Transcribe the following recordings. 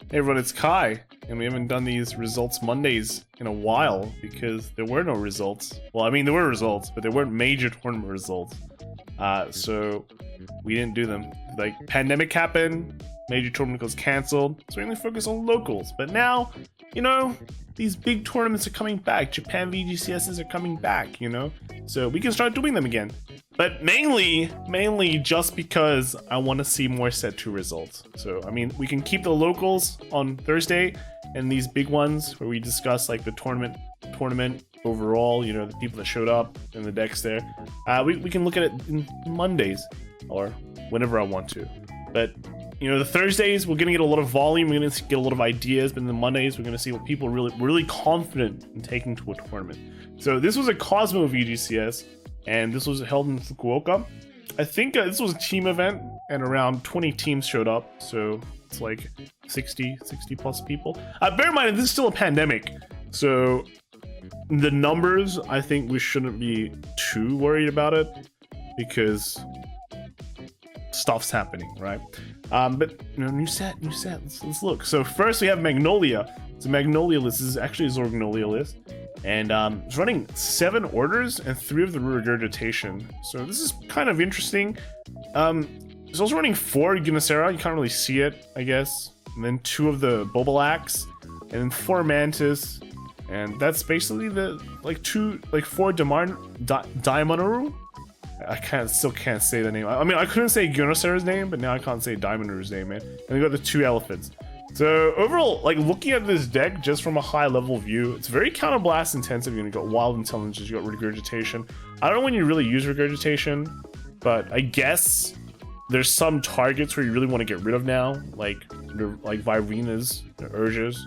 Hey everyone, it's Kai, and we haven't done these results Mondays in a while because there were no results. Well, I mean, there were results, but there weren't major tournament results. So we didn't do them. Like, pandemic happened, major tournament was canceled, so we only focus on locals. But now, you know, these big tournaments are coming back. Japan VGCSs are coming back, you know? So we can start doing them again. But mainly just because I want to see more set 2 results. So, I mean, we can keep the locals on Thursday and these big ones where we discuss like the tournament overall, you know, the people that showed up and the decks there. We can look at it in Mondays or whenever I want to. But, you know, the Thursdays, we're going to get a lot of volume, we're going to get a lot of ideas, but in the Mondays, we're going to see what people are really confident in taking to a tournament. So this was a Cosmo VGCS, and this was held in Fukuoka. I think this was a team event, and around 20 teams showed up, so it's like 60 plus people. Bear in mind, this is still a pandemic, so the numbers, I think we shouldn't be too worried about it, because stuff's happening, right? But you know, new set. Let's look. So first we have Magnolia. It's a Magnolia list. This is actually a Zorgnolia list, and it's running 7 orders and 3 of the regurgitation. So this is kind of interesting. It's also running 4 Gunacera. You can't really see it, I guess. And then 2 of the Bobolax, and then 4 Mantis, and that's basically the 4 Daimonoru. I still can't say the name. I mean, I couldn't say Gunacera's name, but now I can't say Daimonoru's name, man. And we got the 2 elephants. So overall, like, looking at this deck just from a high level view, it's very counterblast intensive. You're gonna got wild intelligence, you got regurgitation. I don't know when you really use regurgitation, but I guess there's some targets where you really want to get rid of now, like Virenas, the Urges.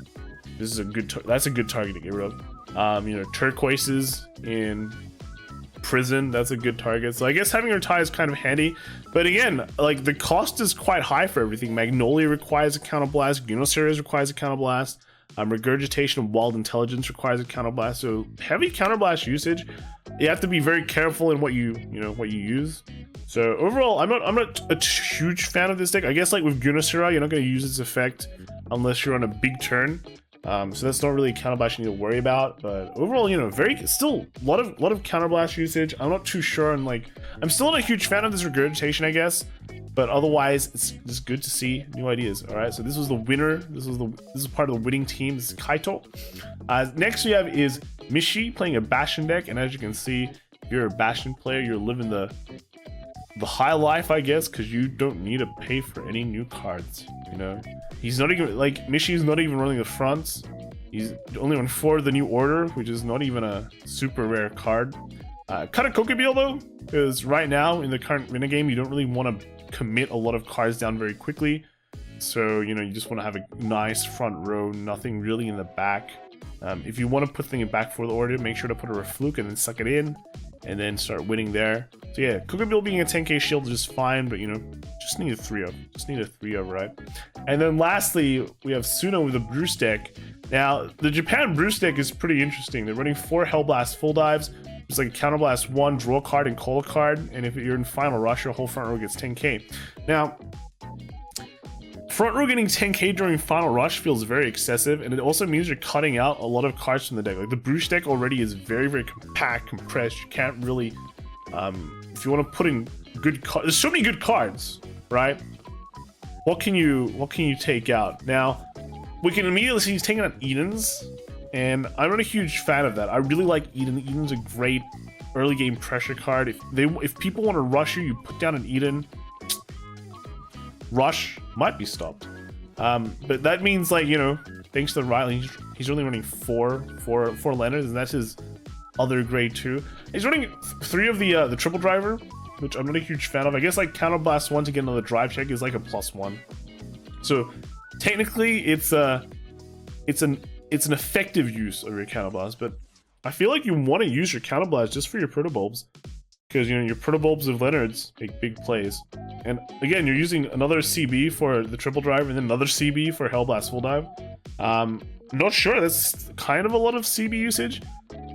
This is a good. That's a good target to get rid of. You know, turquoises in prison, that's a good target. So I guess having her tie is kind of handy, but again, like, the cost is quite high for everything. Magnolia requires a counterblast, Gunocera requires a counterblast, regurgitation of wild intelligence requires a counterblast. So heavy counterblast usage. You have to be very careful in what you use. So overall, I'm not a huge fan of this deck. I guess like with Gunocera, you're not going to use its effect unless you're on a big turn. So that's not really a counterblast you need to worry about, but overall, you know, still a lot of counterblast usage. I'm not too sure, and like, I'm still not a huge fan of this regurgitation, I guess, but otherwise, it's just good to see new ideas. All right, so this was the winner. This is part of the winning team. This is Kaito. Next we have is Mishi playing a Bastion deck, and as you can see, if you're a Bastion player, you're living the high life, I guess, because you don't need to pay for any new cards, you know? He's not even, like, Mishi's not even running the fronts. He's only on 4 of the new order, which is not even a super rare card. Cut a Kokebeel, though, because right now, in the current minigame, you don't really want to commit a lot of cards down very quickly. So, you know, you just want to have a nice front row, nothing really in the back. If you want to put things back for the order, make sure to put a Refluke and then suck it in, and then start winning there. So yeah, Kokebeel being a 10k shield is just fine, but you know, just need a 3 of, right? And then lastly, we have Suno with a Bruce deck. Now, the Japan Bruce deck is pretty interesting. They're running 4 Hellblast full dives. It's like Counterblast 1, draw a card, and call a card. And if you're in Final Rush, your whole front row gets 10k. Now, front row getting 10k during Final Rush feels very excessive, and it also means you're cutting out a lot of cards from the deck. Like, the Bruce deck already is very, very compact, compressed. You can't really, if you want to put in good cards, there's so many good cards, right? What can you take out? Now, we can immediately see he's taking out Eden's, and I'm not a huge fan of that. I really like Eden. Eden's a great early game pressure card. If people want to rush you put down an Eden. Rush might be stopped, but that means, like, you know, thanks to Riley, he's only running 4 Leonards, and that's his other grade 2. He's running 3 of the triple driver, which I'm not a huge fan of. I guess like Counterblast 1 to get another drive check is like a +1. So technically, it's an effective use of your Counterblast, but I feel like you want to use your Counterblast just for your Protobulbs, because, you know, your Protobulbs of Leonards make big plays. And again, you're using another CB for the triple drive and then another CB for Hellblast full dive. I'm not sure, that's kind of a lot of CB usage.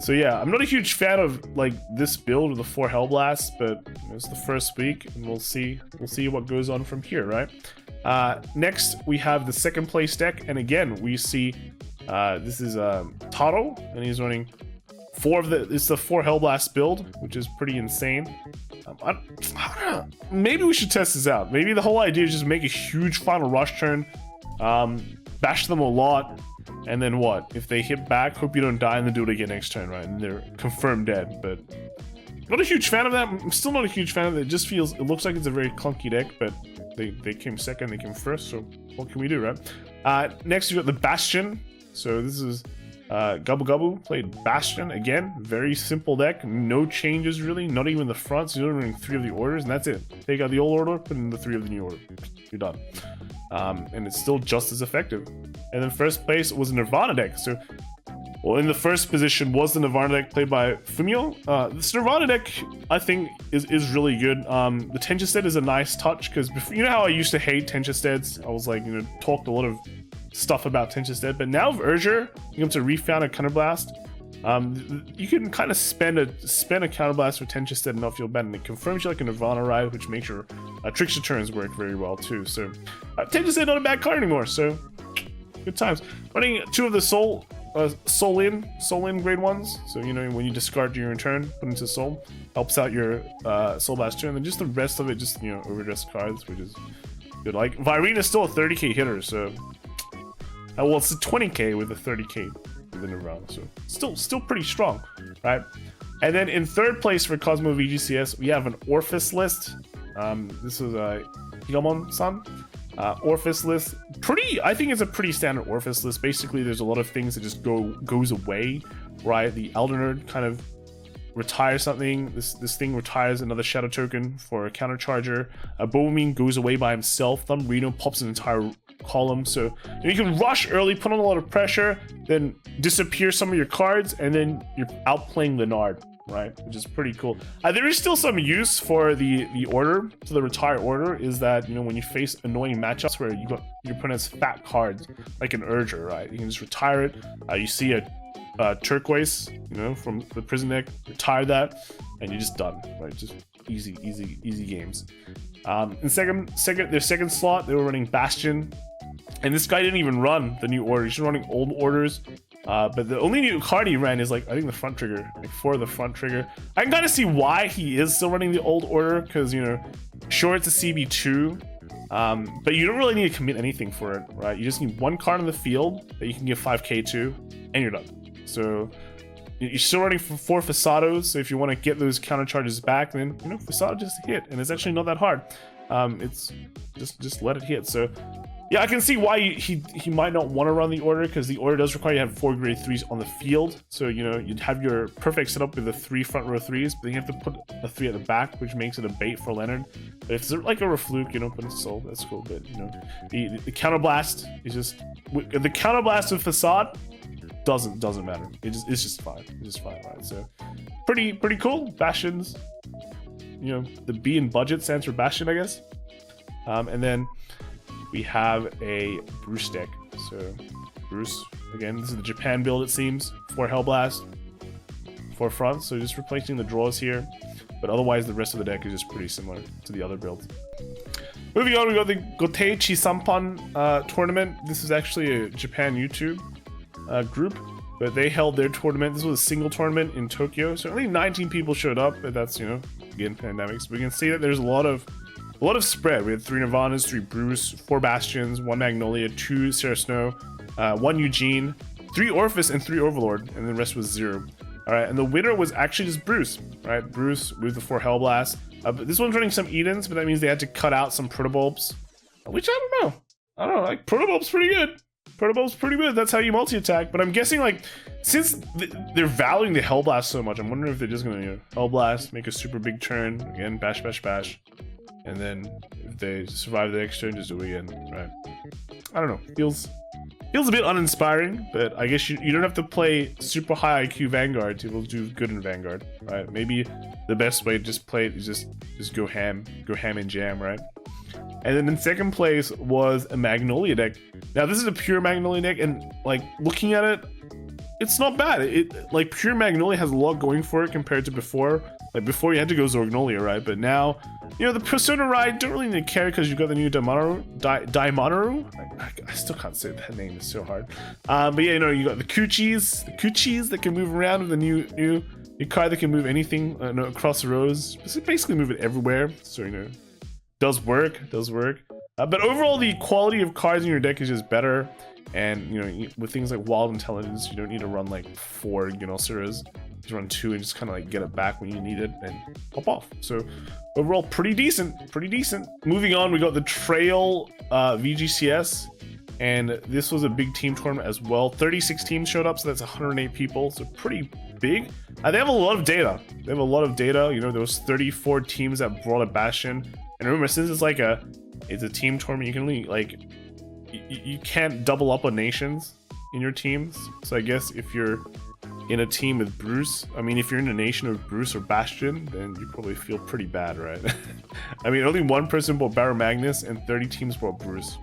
So yeah, I'm not a huge fan of like this build with the 4 Hellblasts, but it's the first week and we'll see what goes on from here, right? Next, we have the second place deck, and again, we see this is Taro, and he's running it's the 4 Hellblast build, which is pretty insane. I don't know. Maybe we should test this out. Maybe the whole idea is just make a huge final rush turn, bash them a lot, and then what? If they hit back, hope you don't die, and then do it again next turn, right? And they're confirmed dead, but not a huge fan of that. I'm still not a huge fan of it. It just it looks like it's a very clunky deck, but they came second, they came first, so what can we do, right? Next, we got the Bastion. So this is Gubble Gubble played Bastion. Again, very simple deck, no changes really, not even the front, so you're running 3 of the orders, and that's it. Take out the old order, put in the 3 of the new order. You're done. And it's still just as effective. And then first place was a Nirvana deck. So, well, in the first position was the Nirvana deck played by Fumio. This Nirvana deck, I think, is really good. The Tencha Stead is a nice touch, because you know how I used to hate Tencha Steads? I was like, you know, talked a lot of stuff about Tencha Stead, but now with Urger, you come to Refound a Counterblast. You can kind of spend a Counterblast with Tencha Stead and not feel bad, and it confirms you like a Nirvana ride, which makes your trickster turns work very well too. So Tencha Stead not a bad card anymore, so good times. Running 2 of the Soul in grade 1s, so you know when you discard your turn, put into Soul, helps out your Soul Blast turn, and then just the rest of it, just, you know, overdress cards, which is good. Like Virene is still a 30k hitter, so well, it's a 20k with a 30k with the Nirvana, so still pretty strong, right? And then in third place for Cosmo VGCS, we have an Orphis list. This is Higamon-san. Orphis list, I think it's a pretty standard Orphis list. Basically, there's a lot of things that just goes away, right? The Elder Nerd kind of retires something. This thing retires another shadow token for a countercharger. Bohemian goes away by himself. Reno pops an entire column, so you can rush early, put on a lot of pressure, then disappear some of your cards, and then you're outplaying Leonard, right? Which is pretty cool. There is still some use for the order. So the retire order is that, you know, when you face annoying matchups where your opponent has fat cards like an Urger, right? You can just retire it. You see a turquoise, you know, from the prison deck, retire that, and you're just done, right? Just easy games. In their second slot, they were running Bastion, and this guy didn't even run the new order. He's just running old orders. But the only new card he ran is, like, I think the front trigger, like 4 of the front trigger. I can kind of see why he is still running the old order, because, you know, sure, it's a CB2, but you don't really need to commit anything for it, right? You just need 1 card on the field that you can give 5k to, and you're done. So you're still running for 4 Fasados, so if you want to get those counter charges back, then, you know, Fasado just hit, and it's actually not that hard. It's just let it hit. So yeah, I can see why he might not want to run the order, because the order does require you to have 4 grade 3s on the field. So, you know, you'd have your perfect setup with the 3 front row 3s, but then you have to put a 3 at the back, which makes it a bait for Leonard. But if it's like a Refluke, you know, put it Soul, that's cool. But, you know, the counterblast is just, the counterblast with Facade doesn't matter. It's just fine. It's just fine, right? So pretty cool. Bastions, you know, the B in budget stands for Bastion, I guess. And then we have a Bruce deck. So Bruce, again, this is the Japan build, it seems. 4 Hellblast, 4 front, so just replacing the draws here. But otherwise, the rest of the deck is just pretty similar to the other builds. Moving on, we got the Goteichi Sampan tournament. This is actually a Japan YouTube group, but they held their tournament. This was a single tournament in Tokyo, so only 19 people showed up, but that's, you know, again, pandemics. We can see that there's a lot of spread. We had 3 Nirvanas, 3 Bruce, 4 Bastions, 1 Magnolia, 2 Sarah Snow, 1 Eugene, 3 Orphis, and 3 Overlord, and the rest was 0. All right, and the winner was actually just Bruce, right? Bruce with the 4 Hellblast. But this one's running some Edens, but that means they had to cut out some Protobulbs, which I don't know. Like, Protobulb's pretty good. Protobulb's pretty good. That's how you multi-attack. But I'm guessing, like, since they're valuing the Hellblast so much, I'm wondering if they're just gonna, you know, Hellblast, make a super big turn, again, bash, bash, bash. And then if they survive the next turn, just do it again, right? I don't know. Feels a bit uninspiring, but I guess you don't have to play super high IQ Vanguard to do good in Vanguard, right? Maybe the best way to just play it is just go ham and jam, right? And then in second place was a Magnolia deck. Now this is a pure Magnolia deck, and like looking at it, it's not bad. It like pure Magnolia has a lot going for it compared to before. Like before you had to go Zorgnolia, right? But now You know, the Persona ride, don't really need to carry because you've got the new Daimonaru. I still can't say that name, it's so hard. But yeah, you know, you got the Kuchis that can move around with the new card that can move anything across the rows. So basically move it everywhere. So, you know, does work. But overall, the quality of cards in your deck is just better. And, you know, with things like Wild Intelligence, you don't need to run like 4 Genoceras. Just run 2 and just kind of like get it back when you need it and pop off. So overall, pretty decent. Moving on, we got the Trail VGCS. And this was a big team tournament as well. 36 teams showed up, so that's 108 people. So pretty big. They have a lot of data. You know, there was 34 teams that brought a Bastion. And remember, since it's like it's a team tournament, you can only like you can't double up on nations in your teams. So I guess if you're in a team with Bruce, I mean, if you're in a nation of Bruce or Bastion, then you probably feel pretty bad, right? I mean, only one person bought Baron Magnus and 30 teams bought Bruce.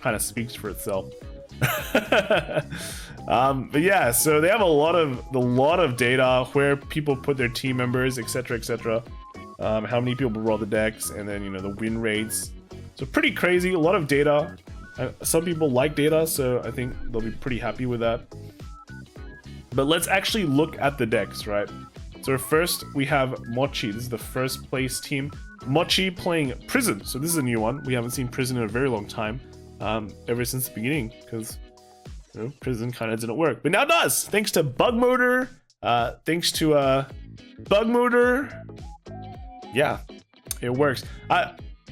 Kind of speaks for itself. But yeah, so they have a lot of data where people put their team members, etc. How many people roll the decks, and then, you know, the win rates. So pretty crazy, a lot of data. Some people like data, so I think they'll be pretty happy with that. But let's actually look at the decks, right? So first we have Mochi. This is the first place team. Mochi playing Prison. So this is a new one. We haven't seen Prison in a very long time, ever since the beginning, because, you know, Prison kind of didn't work, but now it does, thanks to Bug Motor. Yeah, it works.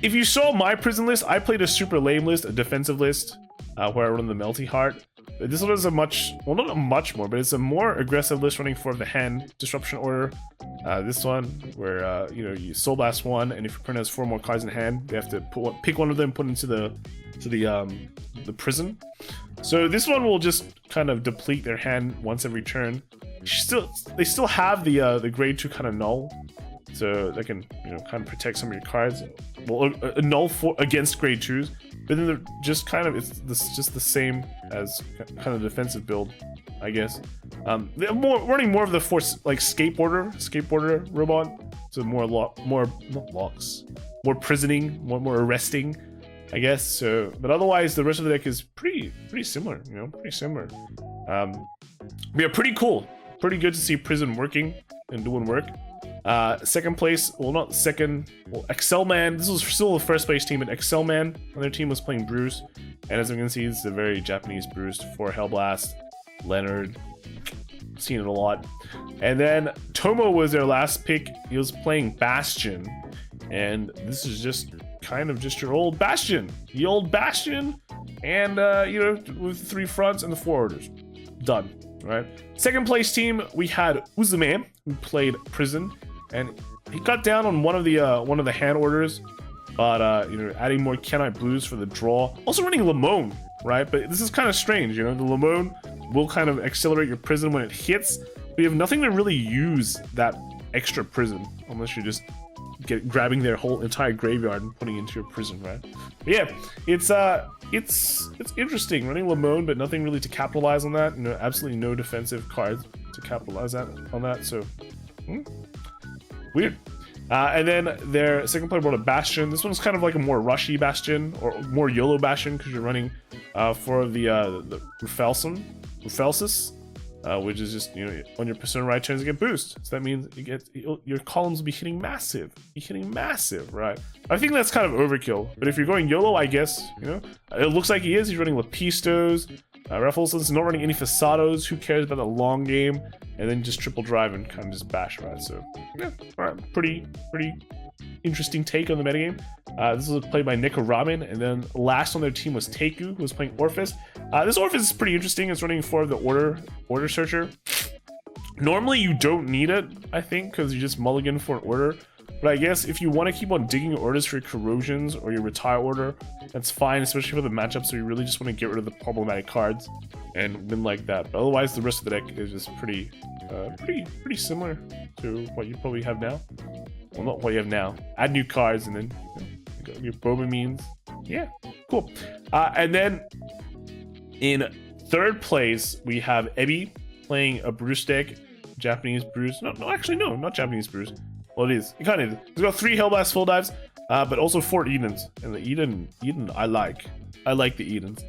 If you saw my Prison list, I played a super lame list, a defensive list, where I run the Melty Heart. This one is a much, well, not a much more, but it's a more aggressive list running for the hand disruption order. This one where you know, you Soul Blast 1, and if your opponent has 4 more cards in hand, they have to pick one of them, put into the prison. So this one will just kind of deplete their hand once every turn. They still have the grade 2 kind of null, so they can, you know, kind of protect some of your cards. Well, a null against grade 2s, but then they're just kind of, it's just the same as kind of defensive build, I guess. They're running more of the force, like skateboarder robot, so more not locks, more prisoning, more arresting, I guess. So, but otherwise the rest of the deck is pretty similar, you know, pretty similar. Yeah, pretty cool, pretty good to see Prison working and doing work. Second place, well, not second, well, Excelman. This was still the first place team, but Excelman on their team was playing Bruce, and as we can see, it's a very Japanese Bruce for Hellblast, Leonard. Seen it a lot. And then Tomo was their last pick. He was playing Bastion, and this is just kind of just your old Bastion, and you know, with 3 fronts and the 4 orders, done. Right. Second place team, we had Uzume, who played Prison, and he cut down on one of the hand orders, but you know, adding more Kenite Blues for the draw. Also running Limon, right? But this is kind of strange, you know, the Limon will kind of accelerate your Prison when it hits, but you have nothing to really use that extra Prison unless you're just grabbing their whole entire graveyard and putting it into your Prison, right? But yeah, it's interesting running Limon, but nothing really to capitalize on that. You know, absolutely no defensive cards to capitalize on that. So weird. And then their second player brought a Bastion. This one's kind of like a more rushy Bastion, or more YOLO Bastion, because you're running for the Ruffelsis, which is just, you know, on your Persona Ride turns you get boost. So that means your columns will be hitting massive. Right? I think that's kind of overkill. But if you're going YOLO, I guess, you know, it looks like he is. He's running Lepistos. Ruffelsis not running any Fasados. Who cares about the long game? And then just triple drive and kind of just bash, right? So yeah, all right, pretty interesting take on the metagame. This was played by Nico Ramen, and then last on their team was Teiku, who was playing Orphis. This Orphis is pretty interesting. It's running for the order searcher. Normally you don't need it, I think, because you just mulligan for an order. But I guess if you want to keep on digging orders for your corrosions or your retire order, that's fine, especially for the matchup. So you really just want to get rid of the problematic cards and win like that. But otherwise, the rest of the deck is just pretty similar to what you probably have now. Well, not what you have now. Add new cards, and then, you know, you got your Boba means. Yeah, cool. And then in third place, we have Ebi playing a Bruce deck, Japanese Bruce. No, actually, no, not Japanese Bruce. Well, it is. It kind of is. It's got 3 Hellblast full dives, but also 4 Edens. And the Eden, I like. I like the Edens.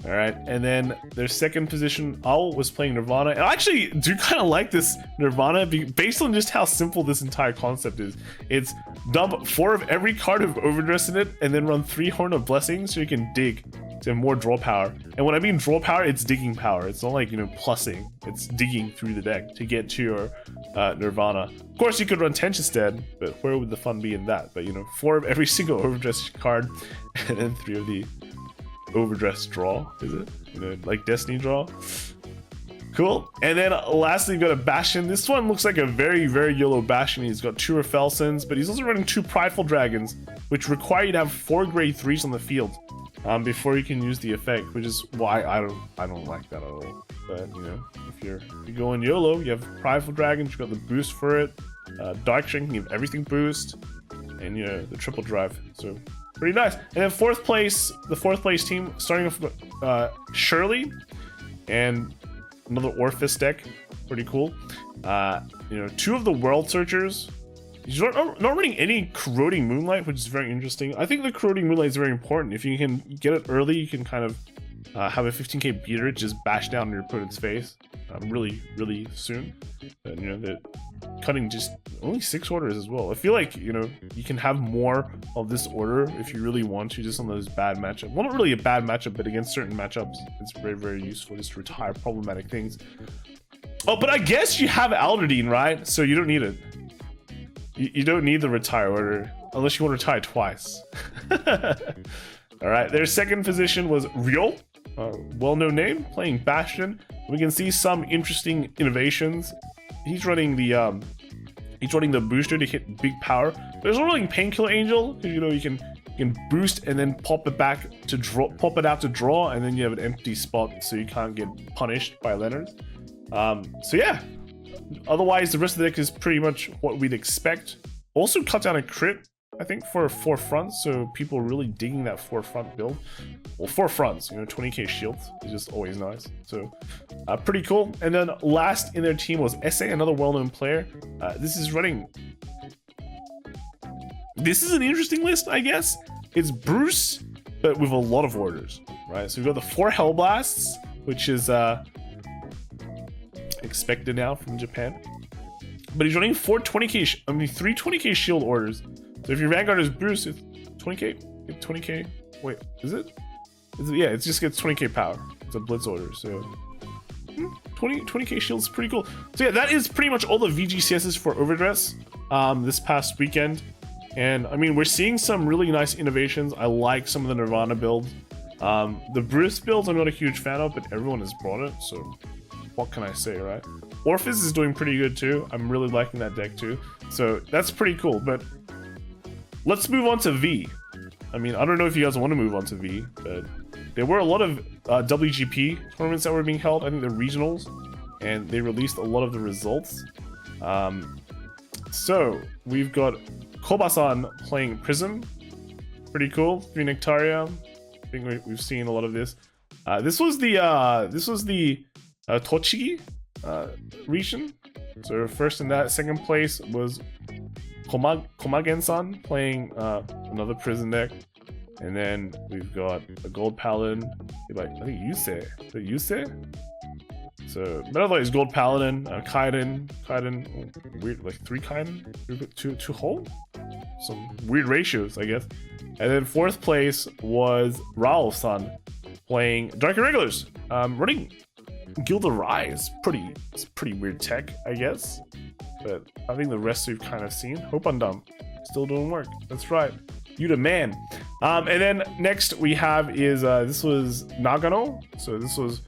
All right, and then their second position, Owl was playing Nirvana. And I actually do kind of like this Nirvana based on just how simple this entire concept is. It's dump 4 of every card of overdress in it, and then run 3 Horn of Blessings so you can dig to have more draw power. And when I mean draw power, it's digging power. It's not like, you know, plussing. It's digging through the deck to get to your Nirvana. Of course, you could run Tench instead, but where would the fun be in that? But, you know, 4 of every single overdress card, and then 3 of the overdress draw, is it? You know, like Destiny draw. Cool. And then lastly, you've got a Bastion. This one looks like a very, very yellow Bastion. He's got 2 Refelsons, but he's also running 2 Prideful Dragons, which require you to have 4 grade 3s on the field before you can use the effect, which is why I don't like that at all. But you know, if you go in YOLO, you have Prideful Dragons, you've got the boost for it, Dark Shrink, you have everything boost, and you know, the triple drive. So pretty nice. And then fourth place, the fourth place team, starting off with Shirley and another Orphis deck, pretty cool. You know, 2 of the World Searchers. You're not running any Corroding Moonlight, which is very interesting. I think the Corroding Moonlight is very important. If you can get it early, you can kind of have a 15k beater just bash down your opponent's face really, really soon. And you know, the cutting just only 6 orders as well. I feel like, you know, you can have more of this order if you really want to, just on those bad matchups. Well, not really a bad matchup, but against certain matchups, it's very, very useful just to retire problematic things. Oh, but I guess you have Alderdine, right? So you don't need it. You don't need the retire order unless you want to retire twice. All right, their second position was Ryo, well-known name, playing Bastion. We can see some interesting innovations. He's running the booster to hit big power. But he's not running Painkiller Angel, because you know you can boost and then pop it back to draw, pop it out to draw, and then you have an empty spot so you can't get punished by Leonard's. So yeah. Otherwise, the rest of the deck is pretty much what we'd expect. Also cut down a crit, I think, for 4 fronts, so people are really digging that 4 front build. Well, 4 fronts, you know, 20k shields is just always nice. So, pretty cool. And then last in their team was SA, another well-known player. This is running... This is an interesting list, I guess. It's Bruce, but with a lot of orders, right? So we've got the 4 Hellblasts, which is... expected now from Japan, but he's running 3 20k shield orders. So if your Vanguard is Bruce, it's 20k. Wait, is it? Yeah, it just gets 20k power. It's a blitz order, so 20k shield is pretty cool. So yeah, that is pretty much all the VGCSs for overdress this past weekend. And I mean, we're seeing some really nice innovations. I like some of the Nirvana builds. The Bruce builds I'm not a huge fan of, but everyone has brought it, so what can I say, right? Orphis is doing pretty good too. I'm really liking that deck too. So that's pretty cool, but let's move on to V. I mean, I don't know if you guys want to move on to V, but there were a lot of WGP tournaments that were being held. I think the regionals, and they released a lot of the results. So we've got Kobasan playing Prism. Pretty cool. 3 Nectaria. I think we've seen a lot of this. This was the Tochigi region. So first in that, second place was Komagen-san playing another prison deck, and then we've got a Gold Paladin, like I think Yusei. So otherwise Gold Paladin, Kaiden, weird, like 3 Kaiden, 2 whole, some weird ratios, I guess. And then fourth place was Raul-san playing Dark Irregulars, running Guild of Rai. It's pretty weird tech, I guess, but I think the rest we've kind of seen. Hope I'm dumb, still doing work. That's right, you the man. And then next we have is this was Nagano. So this was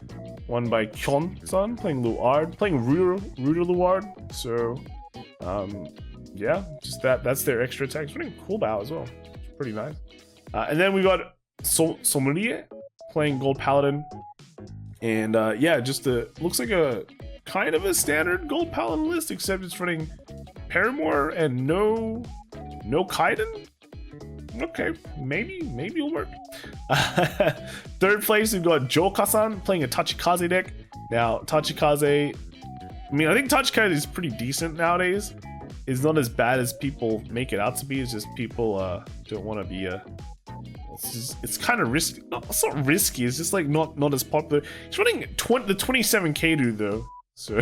won by Kyon-san playing Luard, playing Ruder Luard. So yeah, just that's their extra attack. It's running Cool Bow as well. It's pretty nice. And then we got Sommelier playing Gold Paladin. And yeah, just looks like a kind of a standard Gold Paladin list, except it's running Paramore and no Kaiden. Okay, maybe it'll work. Third place, we've got Joka-san playing a Tachikaze deck. Now, Tachikaze, I mean, I think Tachikaze is pretty decent nowadays. is not as bad as people make it out to be. It's just people don't want to be it's kind of risky. It's not risky. It's just like not as popular. He's running the 27k dude though, so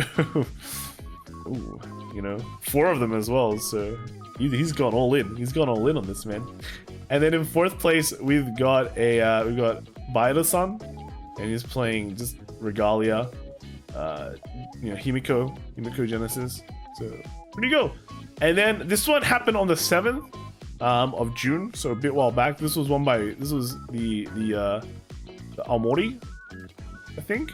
ooh, you know, 4 of them as well. So he's gone all in. He's gone all in on this, man. And then in 4th place we've got Baida-san, and he's playing just Regalia, you know, Himiko Genesis. So pretty go. And then this one happened on the 7th of June, so a bit while back. This was the Aomori, I think,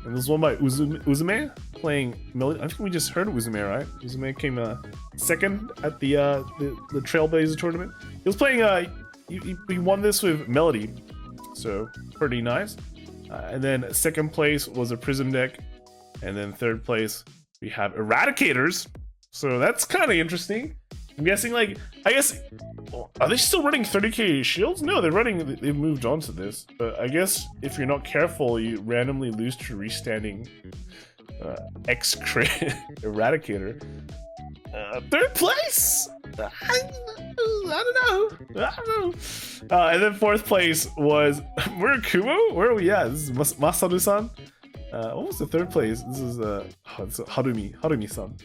and this was won by Uzume playing Melody. I think we just heard Uzume, right? Uzume came 2nd at the Trailblazer tournament. He was playing he won this with Melody, so pretty nice. And then 2nd place was a Prism deck, and then 3rd place we have Eradicators. So that's kind of interesting. I'm guessing, like, I guess, are they still running 30k shields? No, they've moved on to this. But I guess if you're not careful, you randomly lose to restanding X-Crit Eradicator. 3rd place? I don't know. And then 4th place was Murakumo? Where are we at? This is Masaru-san. What was the 3rd place? This is it's Harumi-san.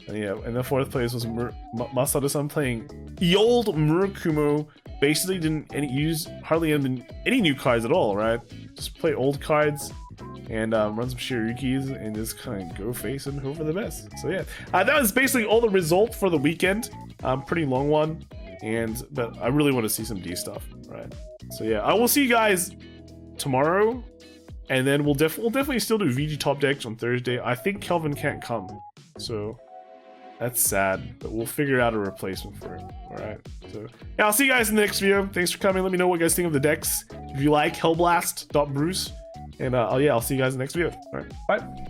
And yeah, and the 4th place was Masaru-san playing the old Murakumo. Basically didn't use hardly any new cards at all, right? Just play old cards and run some Shiryukis and just kind of go face and hope for the best. So yeah, that was basically all the result for the weekend. Pretty long one, but I really want to see some D stuff, right? So yeah, I will see you guys tomorrow, and then we'll definitely still do VG top decks on Thursday. I think Kelvin can't come, so that's sad, but we'll figure out a replacement for him. All right, so yeah, I'll see you guys in the next video. Thanks for coming. Let me know what you guys think of the decks. If you like, hellblast.bruce, and yeah, I'll see you guys in the next video. All right, bye.